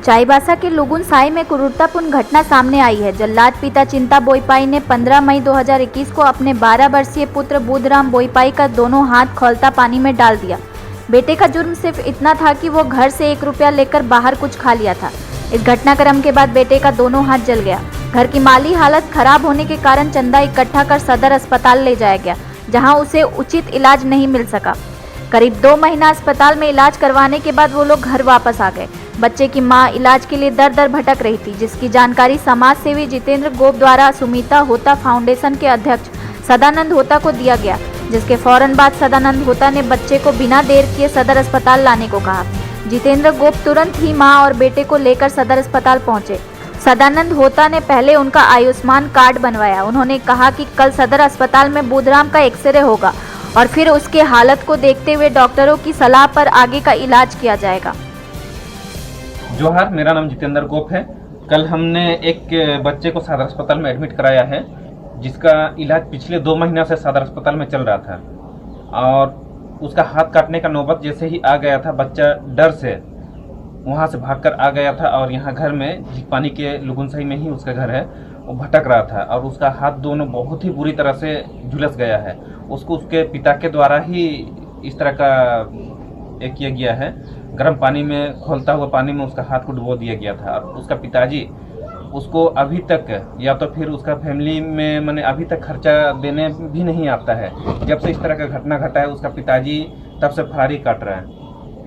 चाईबासा के लुगुन साई में क्रूरतापूर्ण घटना सामने आई है। जल्लाद पिता चिंता बोईपाई ने 15 मई 2021 को अपने 12 वर्षीय पुत्र बुधराम बोईपाई का दोनों हाथ खौलता पानी में डाल दिया। बेटे का जुर्म सिर्फ इतना था कि वो घर से 1 रुपया लेकर बाहर कुछ खा लिया था। इस घटनाक्रम के बाद बेटे का दोनों हाथ जल गया। घर की माली हालत खराब होने के कारण चंदा इकट्ठा कर सदर अस्पताल ले जाया गया, जहां उसे उचित इलाज नहीं मिल सका। करीब 2 महीना अस्पताल में इलाज करवाने के बाद वो लोग घर वापस आ गए। बच्चे की मां इलाज के लिए दर दर भटक रही थी, जिसकी जानकारी समाज सेवी जितेंद्र गोप द्वारा सुमिता होता फाउंडेशन के अध्यक्ष सदानंद होता को दिया गया, जिसके फौरन बाद सदानंद होता ने बच्चे को बिना देर किए सदर अस्पताल लाने को कहा। जितेंद्र गोप तुरंत ही मां और बेटे को लेकर सदर अस्पताल पहुंचे। सदानंद होता ने पहले उनका आयुष्मान कार्ड बनवाया। उन्होंने कहा कि कल सदर अस्पताल में बुधराम का एक्सरे होगा और फिर उसके हालत को देखते हुए डॉक्टरों की सलाह पर आगे का इलाज किया जाएगा। जोहार, मेरा नाम जितेंद्र गोप है। कल हमने एक बच्चे को सदर अस्पताल में एडमिट कराया है, जिसका इलाज पिछले 2 महीना से सदर अस्पताल में चल रहा था और उसका हाथ काटने का नौबत जैसे ही आ गया था, बच्चा डर से वहां से भागकर आ गया था और यहाँ घर में पानी के लुगुनसाई में ही उसका घर है, वो भटक रहा था और उसका हाथ दोनों बहुत ही बुरी तरह से झुलस गया है। उसको उसके पिता के द्वारा ही इस तरह का एक किया गया है। गर्म पानी में, खौलता हुआ पानी में उसका हाथ को डुबो दिया गया था और उसका पिताजी उसको अभी तक या तो फिर उसका फैमिली में मैंने अभी तक खर्चा देने भी नहीं आता है। जब से इस तरह का घटना घटा है, उसका पिताजी तब से फरारी काट रहा है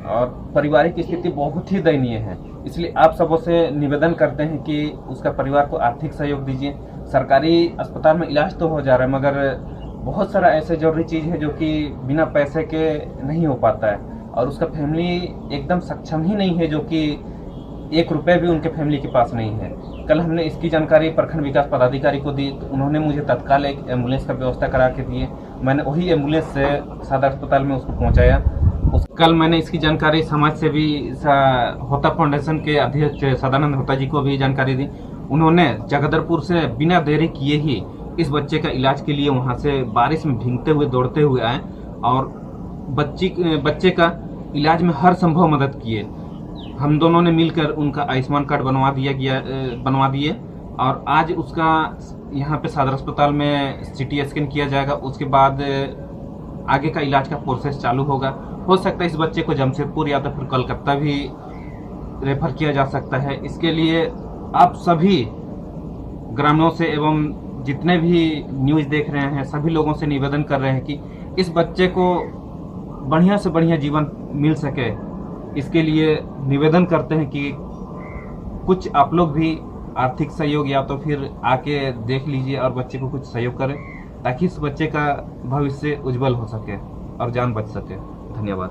और पारिवारिक स्थिति बहुत ही दयनीय है। इसलिए आप सबों से निवेदन करते हैं कि उसका परिवार को आर्थिक सहयोग दीजिए। सरकारी अस्पताल में इलाज तो हो जा रहा है, मगर बहुत सारा ऐसे जरूरी चीज़ है जो कि बिना पैसे के नहीं हो पाता है और उसका फैमिली एकदम सक्षम ही नहीं है, जो कि 1 रुपये भी उनके फैमिली के पास नहीं है। कल हमने इसकी जानकारी प्रखंड विकास पदाधिकारी को दी, तो उन्होंने मुझे तत्काल एक एम्बुलेंस का व्यवस्था करा के दिए। मैंने वही एम्बुलेंस से सदर अस्पताल में उसको पहुंचाया। कल मैंने इसकी जानकारी समाज सेवी होता फाउंडेशन के अध्यक्ष सदानंद होता जी को भी जानकारी दी। उन्होंने जगदलपुर से बिना देरी किए ही इस बच्चे का इलाज के लिए वहां से बारिश में भीगते हुए दौड़ते हुए आए और बच्चे का इलाज में हर संभव मदद किए। हम दोनों ने मिलकर उनका आयुष्मान कार्ड बनवा दिए और आज उसका यहाँ पे सदर अस्पताल में CT स्कैन किया जाएगा। उसके बाद आगे का इलाज का प्रोसेस चालू होगा। हो सकता है इस बच्चे को जमशेदपुर या तो फिर कलकत्ता भी रेफर किया जा सकता है। इसके लिए आप सभी ग्रामीणों से एवं जितने भी न्यूज़ देख रहे हैं सभी लोगों से निवेदन कर रहे हैं कि इस बच्चे को बढ़िया से बढ़िया जीवन मिल सके। इसके लिए निवेदन करते हैं कि कुछ आप लोग भी आर्थिक सहयोग या तो फिर आके देख लीजिए और बच्चे को कुछ सहयोग करें, ताकि इस बच्चे का भविष्य उज्जवल हो सके और जान बच सके। धन्यवाद।